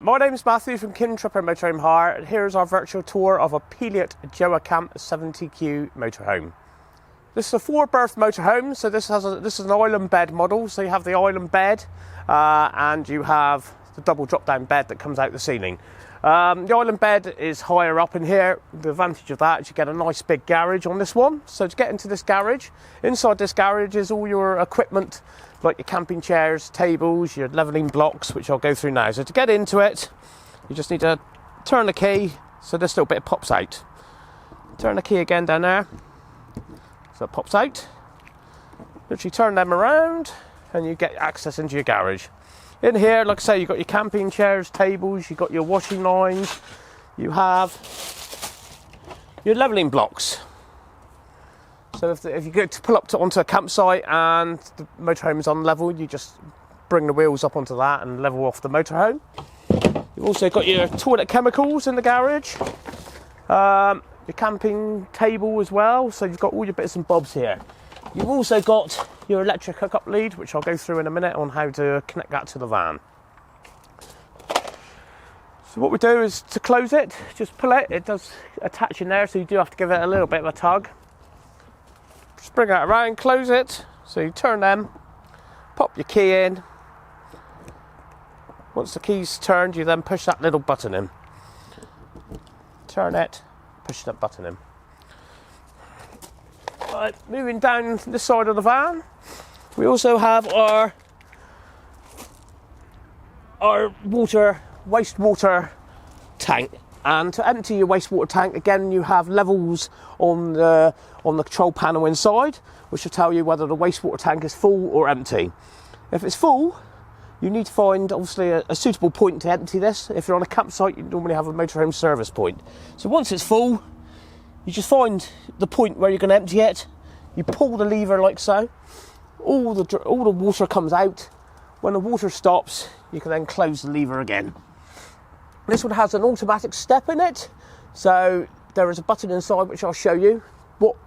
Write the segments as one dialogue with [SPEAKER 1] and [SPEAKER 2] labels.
[SPEAKER 1] My name is Matthew from Kintripper Motorhome Hire, and here's our virtual tour of a Pilote Joa Camp 70Q motorhome. This is a 4-berth motorhome, so this is an island bed model. So you have the island bed and you have the double drop-down bed that comes out the ceiling. The island bed is higher up in here. The advantage of that is you get a nice big garage on this one. So to get into this garage, inside this garage is all your equipment, like your camping chairs, tables, your levelling blocks, which I'll go through now. So to get into it, you just need to turn the key so this little bit pops out. Turn the key again down there, so it pops out. Literally turn them around and you get access into your garage. In here, like I say, you've got your camping chairs, tables, you've got your washing lines, you have your levelling blocks. So if you go to pull up onto a campsite and the motorhome is on level, you just bring the wheels up onto that and level off the motorhome. You've also got your toilet chemicals in the garage, your camping table as well, so you've got all your bits and bobs here. You've also got your electric hookup lead, which I'll go through in a minute on how to connect that to the van. So what we do is to close it, just pull it. It does attach in there, so you do have to give it a little bit of a tug. Just bring it around, close it. So you turn them, pop your key in. Once the key's turned, you then push that little button in. Turn it, push that button in. Right, moving down this side of the van, we also have our wastewater tank. And to empty your wastewater tank, again, you have levels on the control panel inside, which will tell you whether the wastewater tank is full or empty. If it's full, you need to find, obviously, a suitable point to empty this. If you're on a campsite, you normally have a motorhome service point. So once it's full, you just find the point where you're going to empty it. You pull the lever like so. All the water comes out. When the water stops, you can then close the lever again. This one has an automatic step in it, so there is a button inside which I'll show you.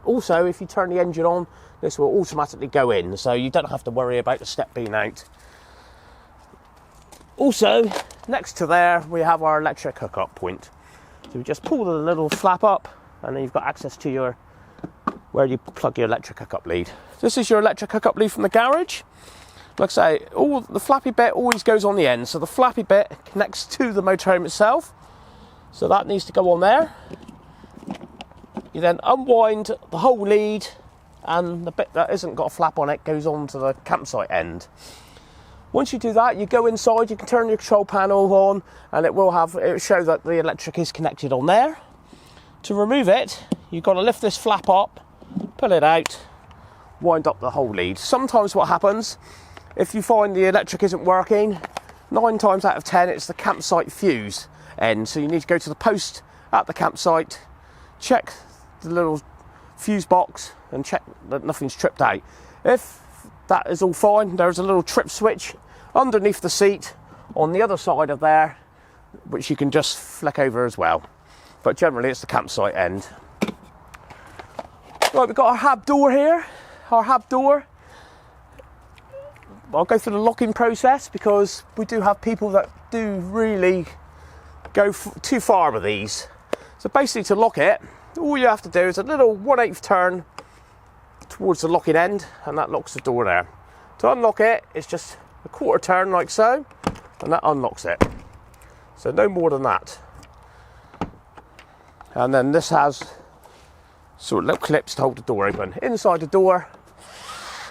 [SPEAKER 1] Also, if you turn the engine on, this will automatically go in, so you don't have to worry about the step being out. Also, next to there, we have our electric hookup point. So we just pull the little flap up, and then you've got access to where you plug your electric hookup lead. This is your electric hookup lead from the garage. Like I say, all the flappy bit always goes on the end, so the flappy bit connects to the motorhome itself, so that needs to go on there. You then unwind the whole lead, and the bit that isn't got a flap on it goes on to the campsite end. Once you do that, you go inside, you can turn your control panel on, and it will show that the electric is connected on there. To remove it, you've got to lift this flap up, pull it out, wind up the whole lead. Sometimes what happens, if you find the electric isn't working, 9 times out of 10 it's the campsite fuse end. So you need to go to the post at the campsite, check the little fuse box and check that nothing's tripped out. If that is all fine, there's a little trip switch underneath the seat on the other side of there, which you can just flick over as well. But generally it's the campsite end. Right, we've got our hab door here. Our hab door, I'll go through the locking process because we do have people that do really go too far with these. So basically to lock it, all you have to do is a little 1/8 turn towards the locking end, and that locks the door there. To unlock it, it's just a 1/4 turn like so, and that unlocks it. So no more than that. And then this has sort of little clips to hold the door open. Inside the door,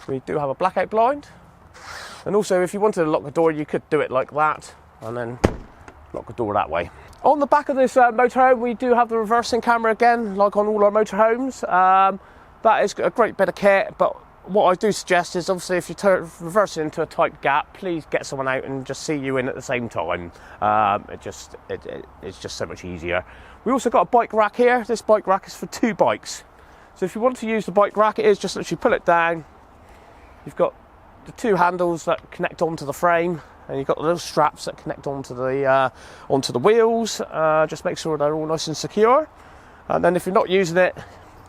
[SPEAKER 1] we do have a blackout blind. And also, if you wanted to lock the door, you could do it like that and then lock the door that way. On the back of this motorhome, we do have the reversing camera again, like on all our motorhomes. That is a great bit of kit, but what I do suggest is, obviously, if you're reversing into a tight gap, please get someone out and just see you in at the same time. It's just so much easier. We also got a bike rack here. This bike rack is for 2 bikes. So if you want to use the bike rack, it is just literally pull it down. You've got the 2 handles that connect onto the frame, and you've got the little straps that connect onto the wheels. Just make sure they're all nice and secure. And then if you're not using it,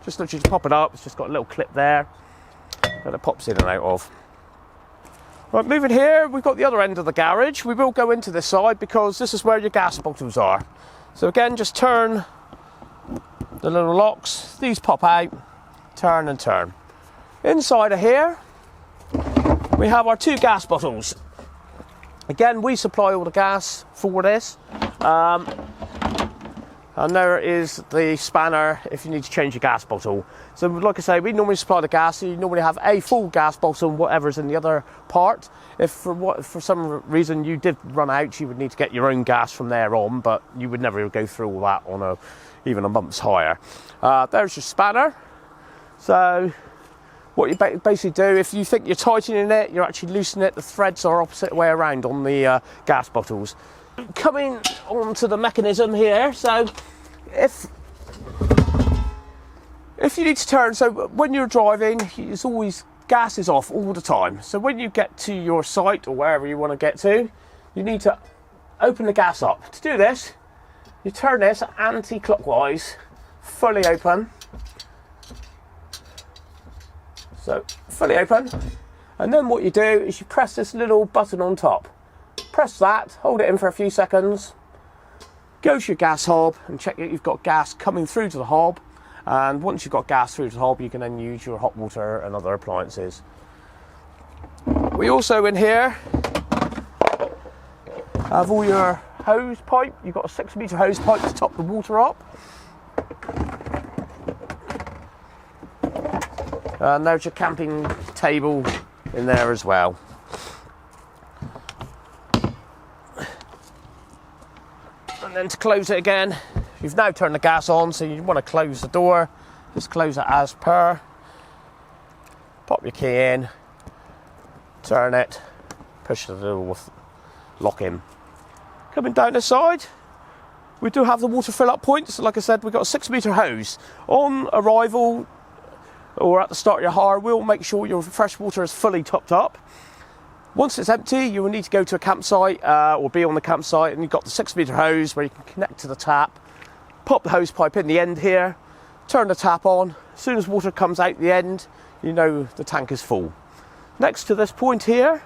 [SPEAKER 1] just literally pop it up. It's just got a little clip there that it pops in and out of. Right, moving here, we've got the other end of the garage. We will go into this side because this is where your gas bottles are. So again, just turn the little locks. These pop out, turn and turn. Inside of here, we have our 2 gas bottles. Again, we supply all the gas for this. And there is the spanner if you need to change your gas bottle. So like I say, we normally supply the gas, so you normally have a full gas bottle and whatever's in the other part. If for some reason you did run out, you would need to get your own gas from there on, but you would never go through all that on even a month's hire. There's your spanner. So what you basically do, if you think you're tightening it, you're actually loosening it. The threads are opposite way around on the gas bottles. Coming onto the mechanism here, so if you need to turn, so when you're driving, it's always, gas is off all the time. So when you get to your site or wherever you want to get to, you need to open the gas up. To do this, you turn this anti-clockwise, fully open. So fully open, and then what you do is you press this little button on top. Press that, hold it in for a few seconds, go to your gas hob and check that you've got gas coming through to the hob. And once you've got gas through to the hob, you can then use your hot water and other appliances. We also in here have all your hose pipe. You've got a 6-metre hose pipe to top the water up. And there's your camping table in there as well. And then to close it again, you've now turned the gas on, so you want to close the door. Just close it as per. Pop your key in, turn it, push the little lock in. Coming down the side, we do have the water fill up points. Like I said, we've got a 6-metre hose. On arrival or at the start of your hire, we'll make sure your fresh water is fully topped up. Once it's empty, you will need to go to a campsite or be on the campsite, and you've got the 6-metre hose where you can connect to the tap, pop the hose pipe in the end here, turn the tap on. As soon as water comes out the end, you know the tank is full. Next to this point here,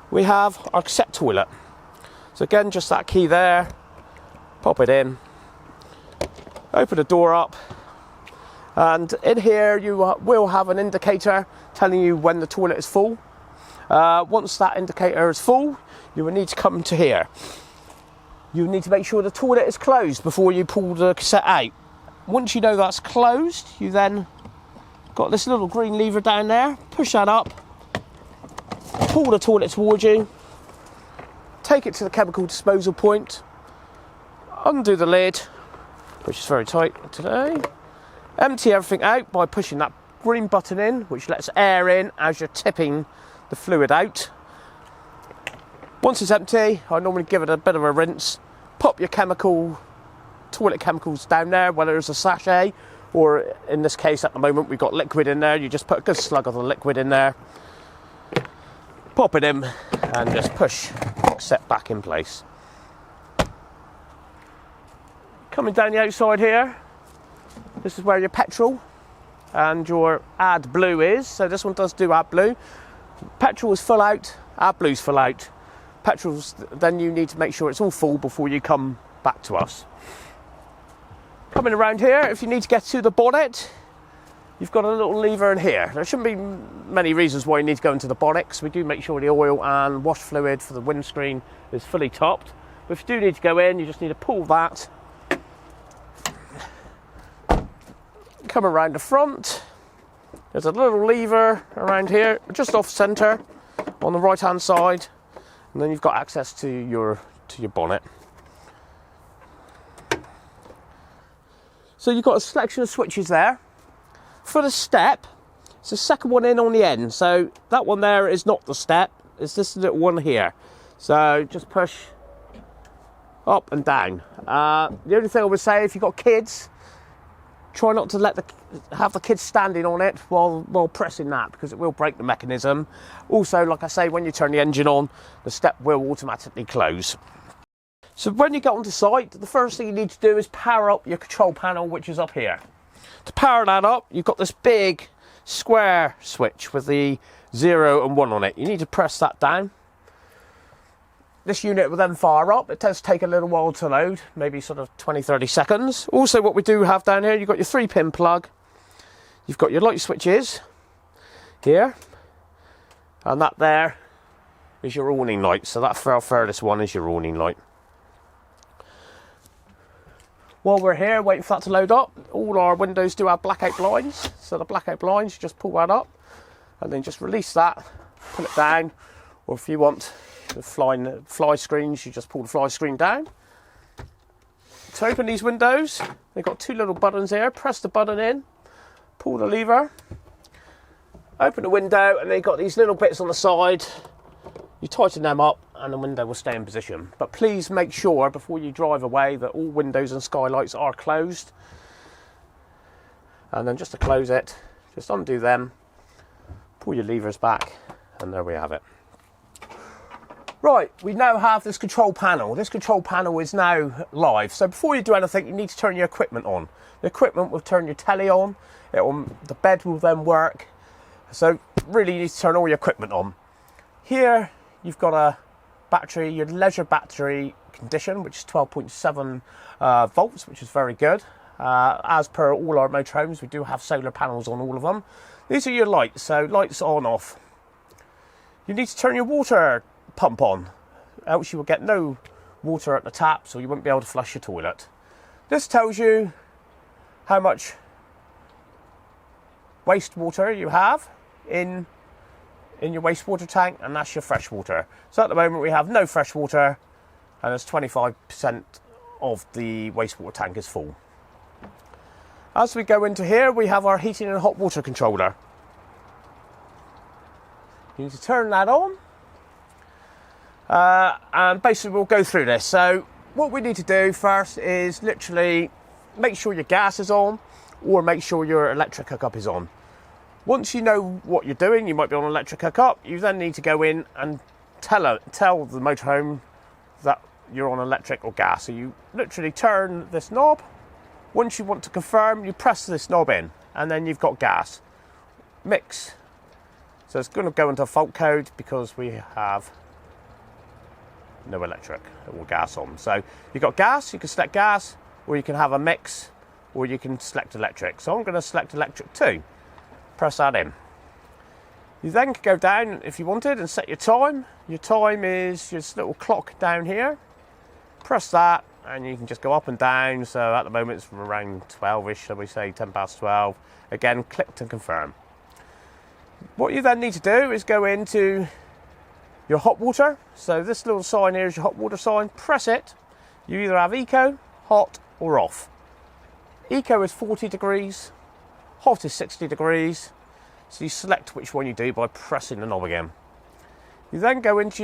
[SPEAKER 1] we have our cassette toilet. So again, just that key there, pop it in, open the door up, and in here you will have an indicator telling you when the toilet is full. Once that indicator is full, you will need to come to here. You need to make sure the toilet is closed before you pull the cassette out. Once you know that's closed, you then got this little green lever down there, push that up, pull the toilet towards you, take it to the chemical disposal point, undo the lid, which is very tight today, empty everything out by pushing that green button in, which lets air in as you're tipping the fluid out. Once it's empty, I normally give it a bit of a rinse, pop your toilet chemicals down there, whether it's a sachet or in this case at the moment we've got liquid in there. You just put a good slug of the liquid in there, pop it in and just push set back in place. Coming down the outside here, this is where your petrol and your AdBlue is. So this one does do AdBlue. Petrol is full out, AdBlue's full out. Petrol's, then you need to make sure it's all full before you come back to us. Coming around here, if you need to get to the bonnet, you've got a little lever in here. There shouldn't be many reasons why you need to go into the bonnet, because we do make sure the oil and wash fluid for the windscreen is fully topped. But if you do need to go in, you just need to pull that. Come around the front. There's a little lever around here, just off centre, on the right hand side, and then you've got access to your bonnet. So you've got a selection of switches there. For the step, it's the second one in on the end. So that one there is not the step, it's this little one here. So just push up and down. The only thing I would say, if you've got kids, try not to have the kids standing on it while pressing that, because it will break the mechanism. Also, like I say, when you turn the engine on, the step will automatically close. So when you get onto site, the first thing you need to do is power up your control panel, which is up here. To power that up, you've got this big square switch with the 0 and 1 on it. You need to press that down. This unit will then fire up. It does take a little while to load, maybe sort of 20-30 seconds. Also, what we do have down here, you've got your 3-pin plug. You've got your light switches here. And that there is your awning light. So that furthest one is your awning light. While we're here waiting for that to load up, all our windows do have blackout blinds. So the blackout blinds, you just pull that up and then just release that, pull it down. Or if you want the fly screens, you just pull the fly screen down. To open these windows, they've got 2 little buttons here. Press the button in, pull the lever, open the window, and they've got these little bits on the side. You tighten them up and the window will stay in position. But please make sure before you drive away that all windows and skylights are closed. And then just to close it, just undo them, pull your levers back, and there we have it. Right, we now have this control panel. This control panel is now live. So before you do anything, you need to turn your equipment on. The equipment will turn your telly on. The bed will then work. So really you need to turn all your equipment on. Here you've got a battery, your leisure battery condition, which is 12.7 volts, which is very good. As per all our motorhomes, we do have solar panels on all of them. These are your lights, so lights on, off. You need to turn your water pump on, else you will get no water at the tap, so you won't be able to flush your toilet. This tells you how much wastewater you have in your wastewater tank, and that's your fresh water. So at the moment we have no fresh water, and it's 25% of the wastewater tank is full. As we go into here, we have our heating and hot water controller. You need to turn that on. And basically we'll go through this. So what we need to do first is literally make sure your gas is on, or make sure your electric hookup is on. Once you know what you're doing, you might be on electric hookup, you then need to go in and tell the motorhome that you're on electric or gas. So you literally turn this knob. Once you want to confirm, you press this knob in, and then you've got gas. Mix. So it's going to go into a fault code because we have no electric or gas on. So you've got gas, you can select gas, or you can have a mix, or you can select electric. So I'm going to select electric too. Press that in. You then can go down if you wanted and set your time. Your time is this little clock down here. Press that and you can just go up and down. So at the moment it's around 12ish, shall we say 10 past 12. Again, click to confirm. What you then need to do is go into your hot water. So this little sign here is your hot water sign. Press it. You either have eco, hot or off. Eco is 40 degrees, hot is 60 degrees. So you select which one you do by pressing the knob again. You then go into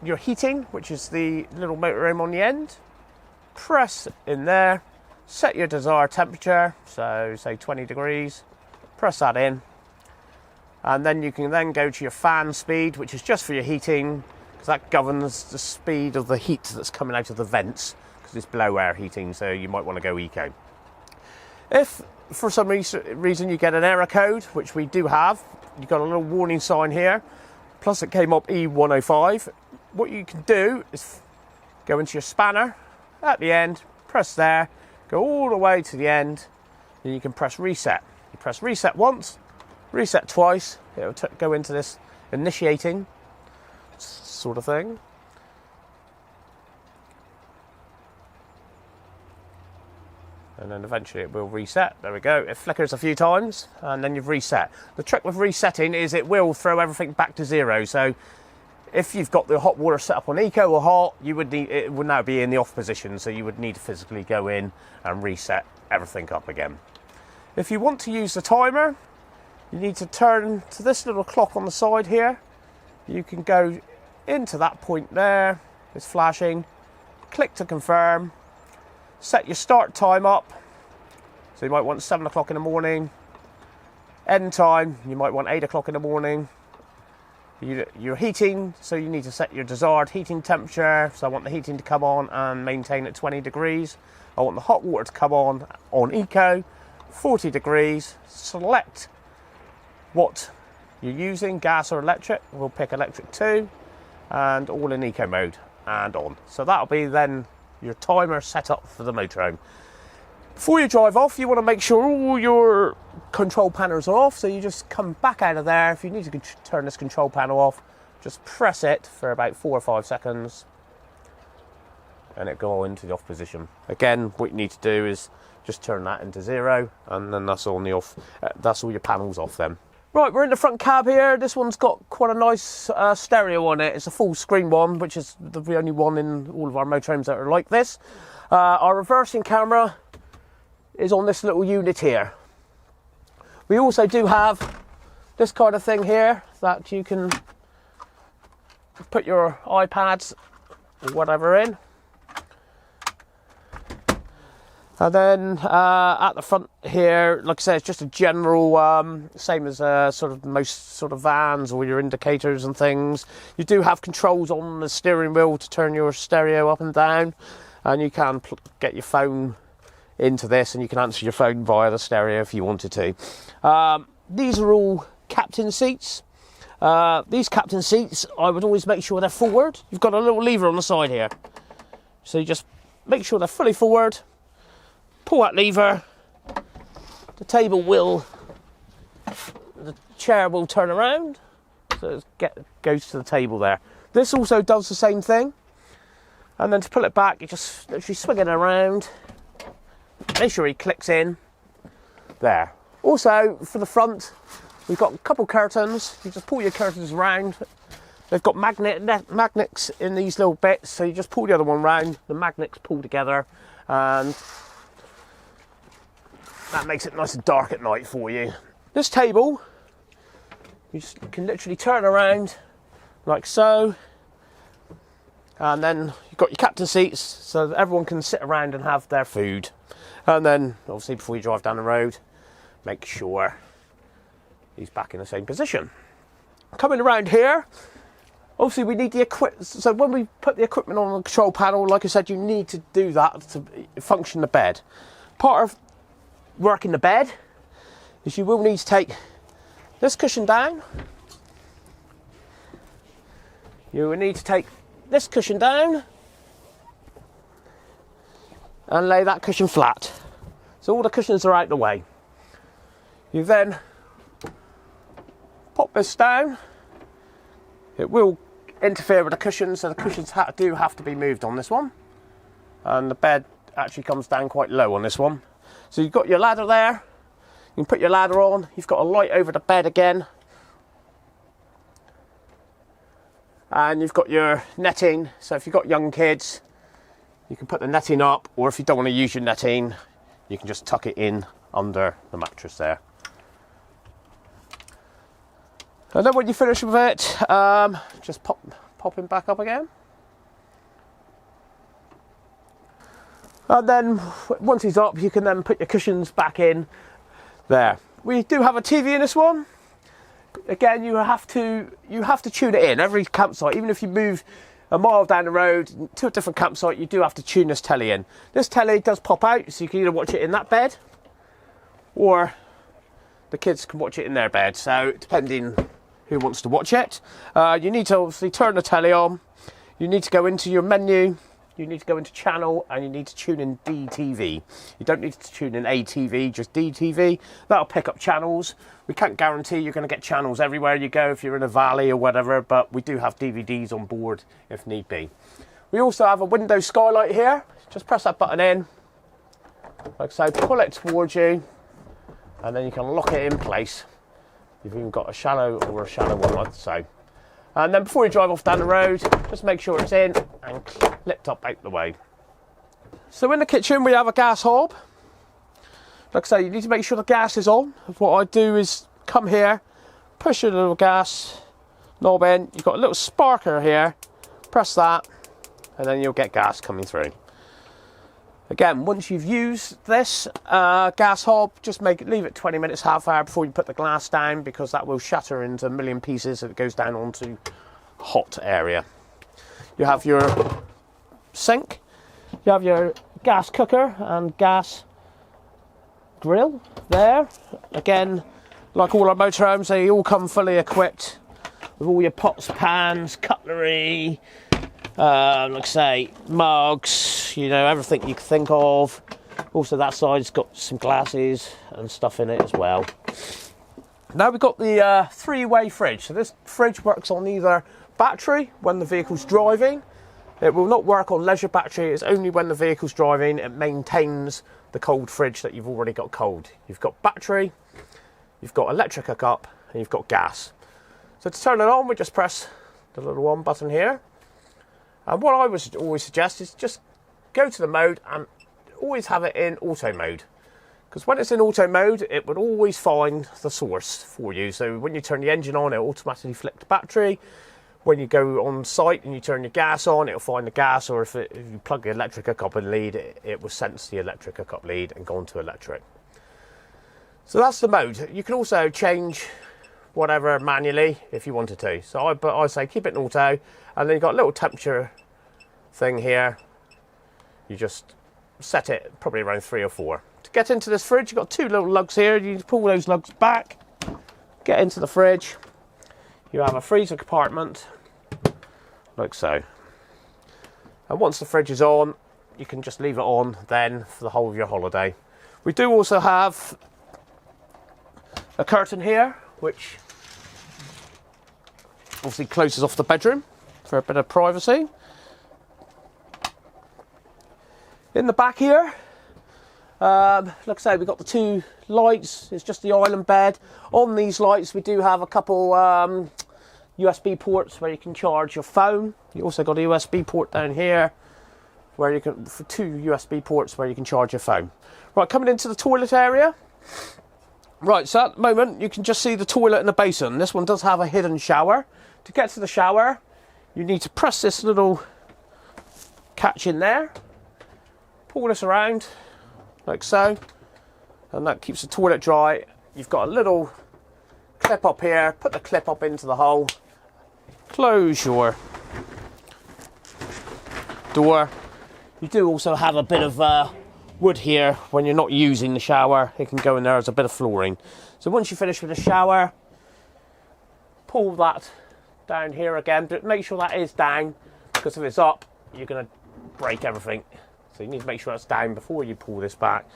[SPEAKER 1] your heating, which is the little motorhome on the end. Press in there, set your desired temperature, so say 20 degrees. Press that in. And then you can then go to your fan speed, which is just for your heating, because that governs the speed of the heat that's coming out of the vents, because it's blow air heating, so you might want to go eco. If for some reason you get an error code, which we do have, you've got a little warning sign here, plus it came up E105. What you can do is go into your spanner at the end, press there, go all the way to the end, and you can press reset. You press reset once, reset twice, it'll go into this initiating sort of thing. And then eventually it will reset. There we go. It flickers a few times and then you've reset. The trick with resetting is it will throw everything back to zero. So if you've got the hot water set up on eco or hot, it would now be in the off position. So you would need to physically go in and reset everything up again. If you want to use the timer, you need to turn to this little clock on the side here. You can go into that point there. It's flashing. Click to confirm. Set your start time up. So you might want 7 o'clock in the morning. End time, you might want 8 o'clock in the morning. Your heating, so you need to set your desired heating temperature. So I want the heating to come on and maintain at 20 degrees. I want the hot water to come on eco. 40 degrees, select what you're using, gas or electric. We'll pick electric too, and all in eco mode and on. So that'll be then your timer set up for the motorhome. Before you drive off, you want to make sure all your control panels are off, so you just come back out of there. If you need to turn this control panel off, just press it for about 4 or 5 seconds and it'll go into the off position. Again, what you need to do is just turn that into 0, and then that's on the off. That's all your panels off then. Right, we're in the front cab here. This one's got quite a nice stereo on it. It's a full screen one, which is the only one in all of our motorhomes that are like this. Our reversing camera is on this little unit here. We also do have this kind of thing here that you can put your iPads or whatever in. And then at the front here, like I said, it's just a general, same as sort of most sort of vans or your indicators and things. You do have controls on the steering wheel to turn your stereo up and down, and you can get your phone into this, and you can answer your phone via the stereo if you wanted to. These are all captain seats. These captain seats, I would always make sure they're forward. You've got a little lever on the side here, so you just make sure they're fully forward. Pull that lever, the chair will turn around, so it goes to the table there. This also does the same thing, and then to pull it back, you just literally swing it around, make sure he clicks in, there. Also, for the front, we've got a couple curtains. You just pull your curtains around. They've got magnets in these little bits, so you just pull the other one round, the magnets pull together, and that makes it nice and dark at night for you. This table, you just can literally turn around like so, and then you've got your captain seats so that everyone can sit around and have their food. And then obviously before you drive down the road, make sure he's back in the same position. Coming around here, obviously we need the equipment. So when we put the equipment on the control panel, like I said, you need to do that to function the bed. Part of working the bed is you will need to take this cushion down. You will need to take this cushion down and lay that cushion flat. So all the cushions are out of the way. You then pop this down. It will interfere with the cushions, so the cushions do have to be moved on this one. And the bed actually comes down quite low on this one. So you've got your ladder there. You can put your ladder on. You've got a light over the bed again. And you've got your netting. So if you've got young kids, you can put the netting up, or if you don't want to use your netting, you can just tuck it in under the mattress there. And then when you finish with it, just pop him back up again. And then once he's up, you can then put your cushions back in there. We do have a TV in this one. Again, you have to tune it in every campsite. Even if you move a mile down the road to a different campsite, you do have to tune this telly in. This telly does pop out, so you can either watch it in that bed, or the kids can watch it in their bed. So depending who wants to watch it, you need to obviously turn the telly on. You need to go into your menu. You need to go into channel, and you need to tune in DTV. You don't need to tune in ATV, just DTV. That'll pick up channels. We can't guarantee you're going to get channels everywhere you go if you're in a valley or whatever, but we do have DVDs on board if need be. We also have a window skylight here. Just press that button in, like so, pull it towards you, and then you can lock it in place. You've even got a shallow or a shallow one like so. And then before you drive off down the road, just make sure it's in and clipped up out the way. So in the kitchen we have a gas hob. Like I say, you need to make sure the gas is on. What I do is come here, push your little gas knob in. You've got a little sparker here. Press that, and then you'll get gas coming through. Again, once you've used this gas hob, just leave it 20 minutes, half hour before you put the glass down, because that will shatter into a million pieces if it goes down onto hot area. You have your sink, you have your gas cooker and gas grill there. Again, like all our motorhomes, they all come fully equipped with all your pots, pans, cutlery, like I say, mugs, you know, everything you can think of. Also that side's got some glasses and stuff in it as well. Now we've got the three-way fridge. So this fridge works on either battery when the vehicle's driving. It will not work on leisure battery. It's only when the vehicle's driving it maintains the cold fridge that you've already got cold. You've got battery, you've got electric hookup, and you've got gas. So to turn it on, we just press the little on button here. And what I would always suggest is just go to the mode and always have it in auto mode. Because when it's in auto mode, it would always find the source for you. So when you turn the engine on, it'll automatically flick the battery. When you go on site and you turn your gas on, it'll find the gas, or if you plug the electric hookup and lead, it will sense the electric hookup lead and go on to electric. So that's the mode. You can also change whatever manually if you wanted to. So I say keep it in auto, and then you've got a little temperature thing here. You just set it probably around 3 or 4. To get into this fridge, you've got 2 little lugs here. You pull those lugs back, get into the fridge. You have a freezer compartment, like so. And once the fridge is on, you can just leave it on then for the whole of your holiday. We do also have a curtain here, which obviously closes off the bedroom for a bit of privacy. In the back here, like I say, we've got the 2 lights. It's just the island bed. On these lights we do have a couple USB ports where you can charge your phone. You also got a USB port down here where you can, for 2 USB ports where you can charge your phone. Right, coming into the toilet area. Right, so at the moment you can just see the toilet and the basin. This one does have a hidden shower. To get to the shower, you need to press this little catch in there, pull this around like so, and that keeps the toilet dry. You've got a little clip up here, put the clip up into the hole, close your door. You do also have a bit of wood here when you're not using the shower. It can go in there as a bit of flooring. So once you finish with the shower, pull that down here again, but make sure that is down, because if it's up you're going to break everything. So you need to make sure that's down before you pull this back.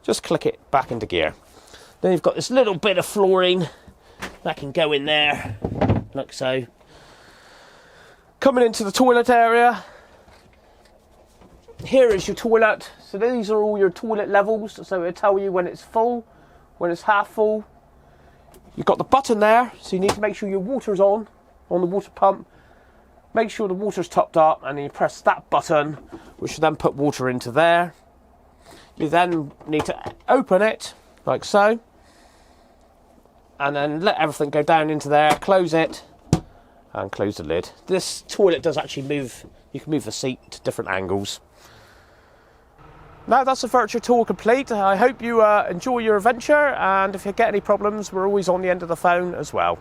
[SPEAKER 1] Just click it back into gear. Then you've got this little bit of flooring that can go in there, like so. Coming into the toilet area, here is your toilet. So these are all your toilet levels. So it'll tell you when it's full, when it's half full. You've got the button there, so you need to make sure your water's on the water pump. Make sure the water's topped up, and then you press that button, which will then put water into there. You then need to open it, like so, and then let everything go down into there, close it, and close the lid. This toilet does actually move, you can move the seat to different angles. Now that's the virtual tour complete. I hope you enjoy your adventure, and if you get any problems, we're always on the end of the phone as well.